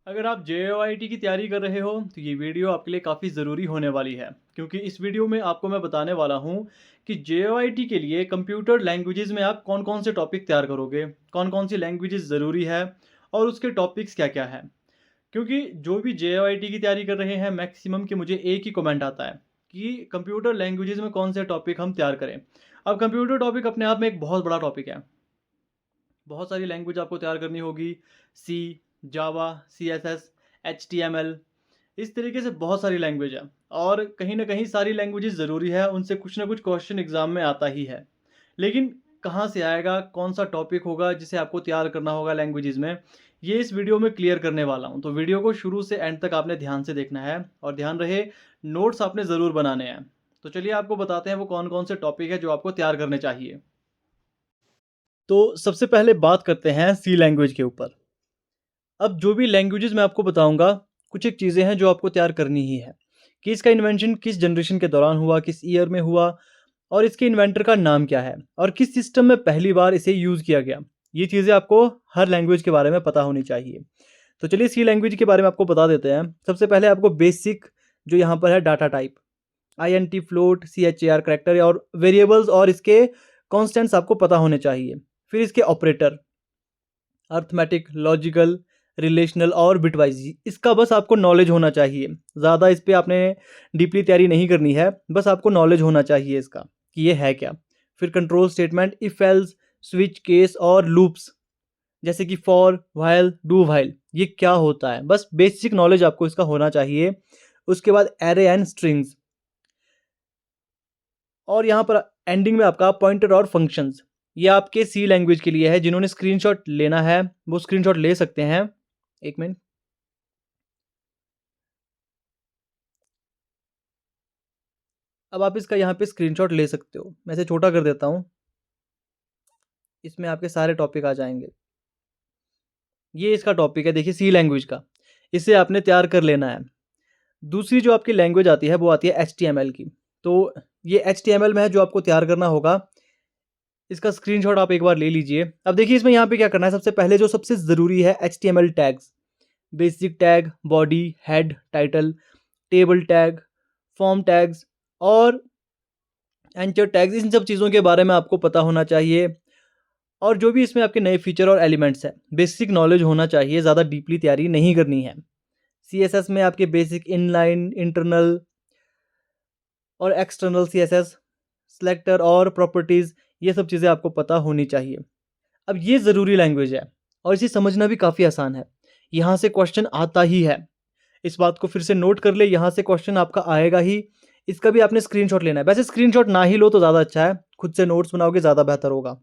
अगर आप जेओआईटी की तैयारी कर रहे हो तो ये वीडियो आपके लिए काफ़ी ज़रूरी होने वाली है, क्योंकि इस वीडियो में आपको मैं बताने वाला हूँ कि जेओआईटी के लिए कंप्यूटर लैंग्वेजेस में आप कौन कौन से टॉपिक तैयार करोगे, कौन कौन सी लैंग्वेजेस ज़रूरी है और उसके टॉपिक्स क्या क्या है। क्योंकि जो भी जेओआईटी की तैयारी कर रहे हैं मैक्सिमम के मुझे एक ही कमेंट आता है कि कंप्यूटर लैंग्वेजेस में कौन से टॉपिक हम तैयार करें। अब कंप्यूटर टॉपिक अपने आप में एक बहुत बड़ा टॉपिक है। बहुत सारी लैंग्वेज आपको तैयार करनी होगी। सी, जावा, सीएसएस, एचटीएमएल, इस तरीके से बहुत सारी लैंग्वेज है। और कहीं न कहीं सारी लैंग्वेजेज़ ज़रूरी है, उनसे कुछ ना कुछ क्वेश्चन एग्ज़ाम में आता ही है। लेकिन कहाँ से आएगा, कौन-सा टॉपिक होगा जिसे आपको तैयार करना होगा लैंग्वेजेज़ में, ये इस वीडियो में क्लियर करने वाला हूँ। तो वीडियो को शुरू से एंड तक आपने ध्यान से देखना है और ध्यान रहे नोट्स आपने ज़रूर बनाने हैं। तो चलिए आपको बताते हैं वो कौन-कौन से टॉपिक है जो आपको तैयार करने चाहिए। तो सबसे पहले बात करते हैं सी लैंग्वेज के ऊपर। अब जो भी लैंग्वेजेज़ मैं आपको बताऊँगा, कुछ एक चीज़ें हैं जो आपको तैयार करनी ही है, कि इसका इन्वेंशन किस जनरेशन के दौरान हुआ, किस ईयर में हुआ और इसके इन्वेंटर का नाम क्या है और किस सिस्टम में पहली बार इसे यूज़ किया गया। ये चीज़ें आपको हर लैंग्वेज के बारे में पता होनी चाहिए। तो चलिए सी लैंग्वेज के बारे में आपको बता देते हैं। सबसे पहले आपको बेसिक जो यहाँ पर है data type, INT, float, CHAR, character और वेरिएबल्स और इसके कांस्टेंट्स आपको पता होने चाहिए। फिर इसके ऑपरेटर, अर्थमेटिक, लॉजिकल, रिलेशनल और बिटवाइज़, इसका बस आपको नॉलेज होना चाहिए। ज़्यादा इस पे आपने डीपली तैयारी नहीं करनी है, बस आपको नॉलेज होना चाहिए इसका कि ये है क्या। फिर control statement, if else, switch case और लूप्स, जैसे कि फॉर, व्हाइल, डू व्हाइल, ये क्या होता है, बस बेसिक नॉलेज आपको इसका होना चाहिए। उसके बाद एरे एंड स्ट्रिंग्स और यहाँ पर एंडिंग में आपका पॉइंटर और फंक्शंस। ये आपके सी लैंग्वेज के लिए है। जिन्होंने स्क्रीनशॉट लेना है वो स्क्रीनशॉट ले सकते हैं। एक मिनट। अब आप इसका यहाँ पे स्क्रीनशॉट ले सकते हो। मैं इसे छोटा कर देता हूँ, इसमें आपके सारे टॉपिक आ जाएंगे। ये इसका टॉपिक है, देखिए सी लैंग्वेज का, इसे आपने तैयार कर लेना है। दूसरी जो आपकी लैंग्वेज आती है वो आती है एच की। तो ये एच में है जो आपको तैयार करना होगा। इसका स्क्रीनशॉट आप एक बार ले लीजिए। अब देखिए इसमें यहाँ पे क्या करना है, सबसे पहले जो सबसे ज़रूरी है H tags, basic tag, body, head, title, table tag, form tags और एंचर टैग्स, इन सब चीज़ों के बारे में आपको पता होना चाहिए। और जो भी इसमें आपके नए फीचर और एलिमेंट्स हैं, बेसिक नॉलेज होना चाहिए, ज़्यादा डीपली तैयारी नहीं करनी है। सीएसएस में आपके बेसिक इनलाइन, इंटरनल और एक्सटर्नल सीएसएस, सिलेक्टर और प्रॉपर्टीज़, ये सब चीज़ें आपको पता होनी चाहिए। अब ये ज़रूरी लैंग्वेज है और इसे समझना भी काफ़ी आसान है। यहाँ से क्वेश्चन आता ही है। इस बात को फिर से नोट कर ले, यहाँ से क्वेश्चन आपका आएगा ही। इसका भी आपने स्क्रीनशॉट लेना है। वैसे स्क्रीनशॉट ना ही लो तो ज़्यादा अच्छा है, खुद से नोट्स बनाओगे ज़्यादा बेहतर होगा।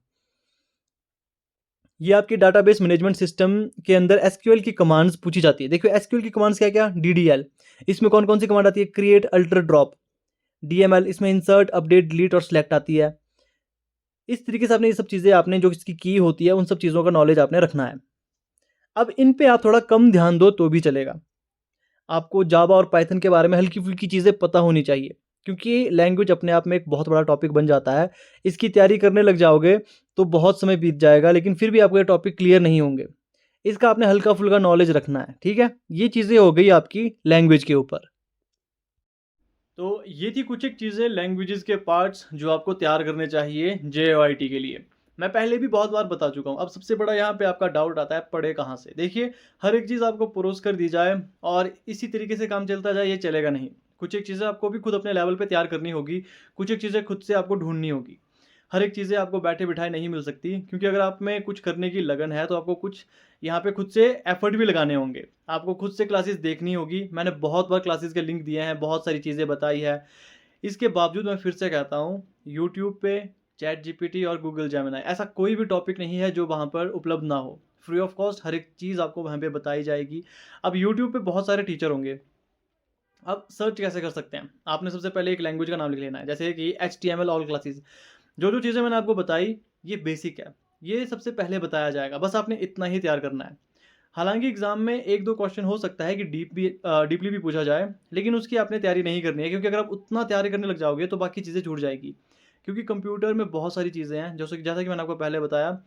ये आपकी डाटाबेस मैनेजमेंट सिस्टम के अंदर एसक्यूएल की कमांड्स पूछी जाती है। देखिए एसक्यूएल की कमांड्स क्या क्या, डीडीएल, इसमें कौन कौन सी कमांड आती है, क्रिएट, अल्टर, ड्रॉप। डीएमएल, इसमें इंसर्ट, अपडेट, डिलीट और सिलेक्ट आती है। इस तरीके से आपने ये सब चीज़ें, आपने जो इसकी की होती है उन सब चीज़ों का नॉलेज आपने रखना है। अब इन पे आप थोड़ा कम ध्यान दो तो भी चलेगा। आपको जावा और पाइथन के बारे में हल्की-फुल्की चीज़ें पता होनी चाहिए, क्योंकि लैंग्वेज अपने आप में एक बहुत बड़ा टॉपिक बन जाता है। इसकी तैयारी करने लग जाओगे तो बहुत समय बीत जाएगा, लेकिन फिर भी आपको ये टॉपिक क्लियर नहीं होंगे। इसका आपने हल्का-फुल्का नॉलेज रखना है, ठीक है? ये चीज़ें हो गई आपकी लैंग्वेज के ऊपर। तो ये थी कुछ एक चीज़ें, लैंग्वेजेस के पार्ट्स जो आपको तैयार करने चाहिए जेओआईटी के लिए। मैं पहले भी बहुत बार बता चुका हूँ। अब सबसे बड़ा यहाँ पे आपका डाउट आता है, पढ़े कहाँ से? देखिए, हर एक चीज़ आपको परोस कर दी जाए और इसी तरीके से काम चलता जाए, ये चलेगा नहीं। कुछ एक चीज़ें आपको भी खुद अपने लेवल पे तैयार करनी होगी, कुछ एक चीज़ें खुद से आपको ढूँढनी होगी। हर एक चीज़ें आपको बैठे-बिठाए नहीं मिल सकती, क्योंकि अगर आप में कुछ करने की लगन है तो आपको कुछ यहाँ पे खुद से एफर्ट भी लगाने होंगे। आपको खुद से क्लासेस देखनी होगी। मैंने बहुत बार क्लासेस के लिंक दिए हैं, बहुत सारी चीज़ें बताई है। इसके बावजूद मैं फिर से कहता हूँ, यूट्यूब पे चैट जीपीटी और गूगल जेमिनी, ऐसा कोई भी टॉपिक नहीं है जो वहाँ पर उपलब्ध ना हो। फ्री ऑफ कॉस्ट हर एक चीज़ आपको वहाँ पे बताई जाएगी। अब यूट्यूब पे बहुत सारे टीचर होंगे। अब सर्च कैसे कर सकते हैं? आपने सबसे पहले एक लैंग्वेज का नाम लिख लेना है, जैसे कि एचटीएमएल ऑल क्लासेस। जो चीज़ें मैंने आपको बताई, ये बेसिक है। ये सबसे पहले बताया जाएगा, बस आपने इतना ही तैयार करना है। हालाँकि एग्ज़ाम में 1-2 क्वेश्चन हो सकता है कि डीपली भी पूछा जाए, लेकिन उसकी आपने तैयारी नहीं करनी है, क्योंकि अगर आप उतना तैयारी करने लग जाओगे तो बाकी चीज़ें छूट जाएगी। क्योंकि कंप्यूटर में बहुत सारी चीज़ें हैं, जैसा कि मैंने आपको पहले बताया,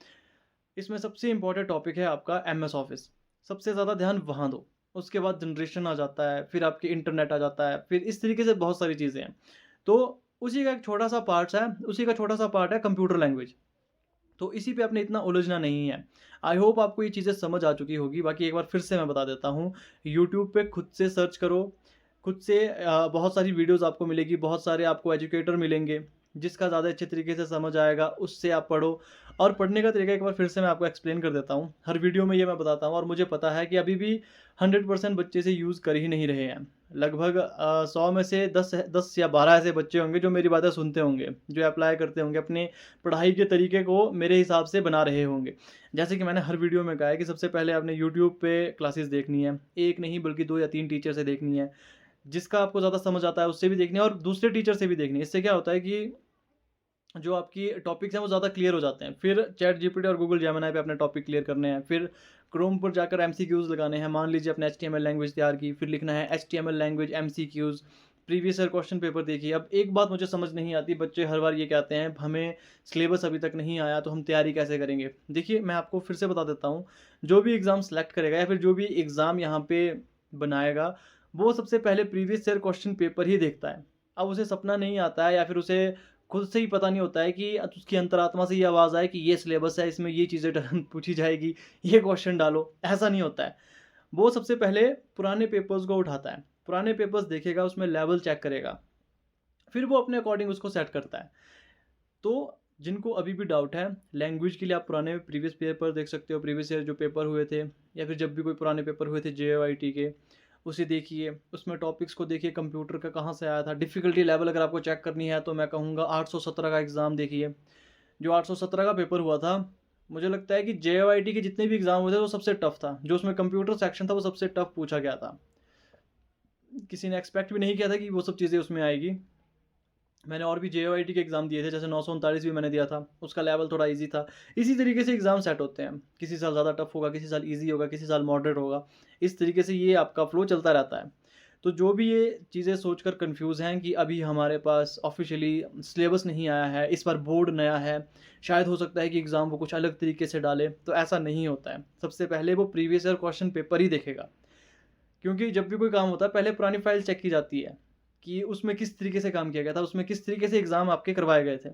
इसमें सबसे इम्पोर्टेंट टॉपिक है आपका एमएस ऑफ़िस। सबसे ज़्यादा ध्यान वहाँ दो। उसके बाद जनरेशन आ जाता है, फिर आपके इंटरनेट आ जाता है, फिर इस तरीके से बहुत सारी चीज़ें हैं। तो उसी का एक छोटा-सा पार्ट्स है, उसी का छोटा-सा पार्ट है कंप्यूटर लैंग्वेज। तो इसी पे आपने इतना उलझना नहीं है। आई होप आपको ये चीज़ें समझ आ चुकी होगी। बाकी एक बार फिर से मैं बता देता हूँ, यूट्यूब पे खुद से सर्च करो, खुद से बहुत सारी वीडियोज़ आपको मिलेगी, बहुत सारे आपको एजुकेटर मिलेंगे, जिसका ज़्यादा अच्छे तरीके से समझ आएगा, उससे आप पढ़ो। और पढ़ने का तरीका एक बार फिर से मैं आपको एक्सप्लेन कर देता हूँ। हर वीडियो में ये मैं बताता हूँ और मुझे पता है कि अभी भी 100% बच्चे इसे यूज़ कर ही नहीं रहे हैं। लगभग 100 में से 10 या 12 ऐसे बच्चे होंगे जो मेरी बातें सुनते होंगे, जो अप्लाई करते होंगे, अपने पढ़ाई के तरीके को मेरे हिसाब से बना रहे होंगे। जैसे कि मैंने हर वीडियो में कहा है कि सबसे पहले आपने यूट्यूब पे क्लासेस देखनी है। 1 नहीं बल्कि 2 या 3 टीचर से देखनी है। जिसका आपको ज़्यादा समझ आता है उससे भी देखनी है और दूसरे टीचर से भी देखनी है। इससे क्या होता है कि जो आपकी टॉपिक्स हैं वो ज़्यादा क्लियर हो जाते हैं। फिर चैट जीपीटी और गूगल जेमिनी पे अपने टॉपिक क्लियर करने हैं। फिर क्रोम पर जाकर एमसीक्यूज़ लगाने हैं। मान लीजिए आपने एचटीएमएल लैंग्वेज तैयार की, फिर लिखना है HTML language MCQs. Previous year question paper देखिए। अब एक बात मुझे समझ नहीं आती, बच्चे हर बार ये कहते हैं हमें सिलेबस अभी तक नहीं आया तो हम तैयारी कैसे करेंगे? देखिए मैं आपको फिर से बता देता हूँ, जो भी एग्ज़ाम सेलेक्ट करेगा या फिर जो भी एग्ज़ाम यहाँ पे बनाएगा, वो सबसे पहले प्रीवियस ईयर क्वेश्चन पेपर ही देखता है। अब उसे सपना नहीं आता है या फिर उसे खुद से ही पता नहीं होता है कि उसकी अंतरात्मा से ये आवाज़ आए कि ये सिलेबस है, इसमें ये चीज़ें पूछी जाएगी, ये क्वेश्चन डालो, ऐसा नहीं होता है। वो सबसे पहले पुराने पेपर्स को उठाता है, पुराने पेपर्स देखेगा, उसमें लेवल चेक करेगा, फिर वो अपने अकॉर्डिंग उसको सेट करता है। तो जिनको अभी भी डाउट है, लैंग्वेज के लिए आप पुराने प्रीवियस पेपर देख सकते हो, प्रीवियस ईयर जो पेपर हुए थे या फिर जब भी कोई पुराने पेपर हुए थे जेओआईटी के, उसे देखिए, उसमें टॉपिक्स को देखिए, कंप्यूटर का कहाँ से आया था। डिफ़िकल्टी लेवल अगर आपको चेक करनी है तो मैं कहूँगा 817 का एग्ज़ाम देखिए। जो 817 का पेपर हुआ था, मुझे लगता है कि जेओआईटी के जितने भी एग्ज़ाम हुए थे वो सबसे टफ़ था। जो उसमें कंप्यूटर सेक्शन था वो सबसे टफ़ पूछा गया था। किसी ने एक्सपेक्ट भी नहीं किया था कि वो सब चीज़ें उसमें आएगी। मैंने और भी जेओआईटी के एग्ज़ाम दिए थे, जैसे 939 भी मैंने दिया था, उसका लेवल थोड़ा ईज़ी था। इसी तरीके से एग्ज़ाम सेट होते हैं, किसी साल ज़्यादा टफ़ होगा, किसी साल ईज़ी होगा, किसी साल मॉडरेट होगा। इस तरीके से ये आपका फ़्लो चलता रहता है। तो जो भी ये चीज़ें सोचकर कन्फ्यूज़ हैं कि अभी हमारे पास ऑफ़िशियली सिलेबस नहीं आया है, इस बार बोर्ड नया है, शायद हो सकता है कि एग्ज़ाम वो कुछ अलग तरीके से डाले, तो ऐसा नहीं होता है। सबसे पहले वो प्रीवियस ईयर क्वेश्चन पेपर ही देखेगा। क्योंकि जब भी कोई काम होता है पहले पुरानी फाइल चेक की जाती है कि उसमें किस तरीके से काम किया गया था, उसमें किस तरीके से एग्ज़ाम आपके करवाए गए थे।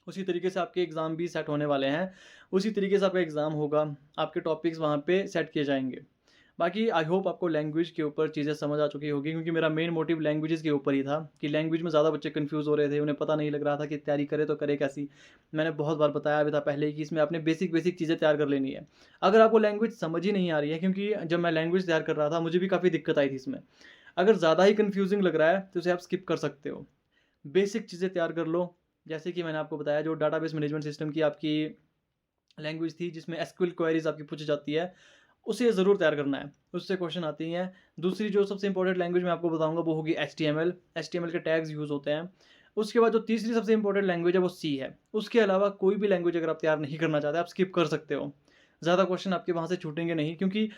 उसी तरीके से आपके एग्ज़ाम भी सेट होने वाले हैं, उसी तरीके से आपका एग्ज़ाम होगा, आपके टॉपिक्स वहाँ पे सेट किए जाएँगे। बाकी आई होप आपको लैंग्वेज के ऊपर चीज़ें समझ आ चुकी होगी, क्योंकि मेरा मेन मोटिव लैंग्वेजेज़ के ऊपर ही था कि लैंग्वेज में ज़्यादा बच्चे कन्फ्यूज़ हो रहे थे, उन्हें पता नहीं लग रहा था कि तैयारी करें तो करें कैसी। मैंने बहुत बार बताया भी था पहले ही कि इसमें आपने बेसिक चीज़ें तैयार कर लेनी है। अगर आपको लैंग्वेज समझ ही नहीं आ रही है, क्योंकि जब मैं लैंग्वेज तैयार कर रहा था मुझे भी काफ़ी दिक्कत आई थी इसमें। अगर ज़्यादा ही कन्फ्यूज़िंग लग रहा है तो उसे आप स्किप कर सकते हो। बेसिक चीज़ें तैयार कर लो, जैसे कि मैंने आपको बताया जो डाटाबेस मैनेजमेंट सिस्टम की आपकी लैंग्वेज थी जिसमें एसक्यूएल क्वेरीज़ आपकी पूछी जाती है, उसे ज़रूर तैयार करना है, उससे क्वेश्चन आती हैं। दूसरी जो सबसे इंपॉर्टेंट लैंग्वेज मैं आपको बताऊँगा वो होगी एचटीएमएल। एचटीएमएल के टैग्स यूज़ होते हैं। उसके बाद जो तीसरी सबसे इंपॉर्टेंट लैंग्वेज है वो सी है। उसके अलावा कोई भी लैंग्वेज अगर आप तैयार नहीं करना चाहते, आप स्किप कर सकते हो। ज़्यादा क्वेश्चन आपके वहाँ से छूटेंगे नहीं, क्योंकि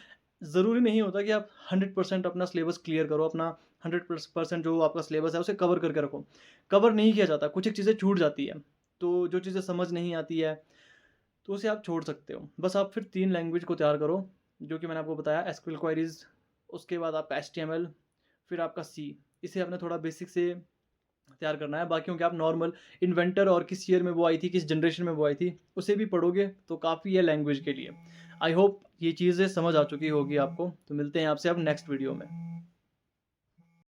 ज़रूरी नहीं होता कि आप 100% अपना सिलेबस क्लियर करो, अपना 100% जो आपका सिलेबस है उसे कवर करके रखो। कवर नहीं किया जाता, कुछ एक चीज़ें छूट जाती है। तो जो चीज़ें समझ नहीं आती है तो उसे आप छोड़ सकते हो। बस आप फिर 3 लैंग्वेज को तैयार करो, जो कि मैंने आपको बताया एसक्यूएल क्वेरीज़, उसके बाद आपका एचटीएमएल, फिर आपका सी। इसे आपने थोड़ा बेसिक से तैयार करना है। बाकियों के आप नॉर्मल इन्वेंटर और किस ईयर में वो आई थी, किस जनरेशन में वो आई थी, उसे भी पढ़ोगे तो काफ़ी है लैंग्वेज के लिए। आई होप ये चीज़ें समझ आ चुकी होगी आपको। तो मिलते हैं आपसे अब नेक्स्ट वीडियो में।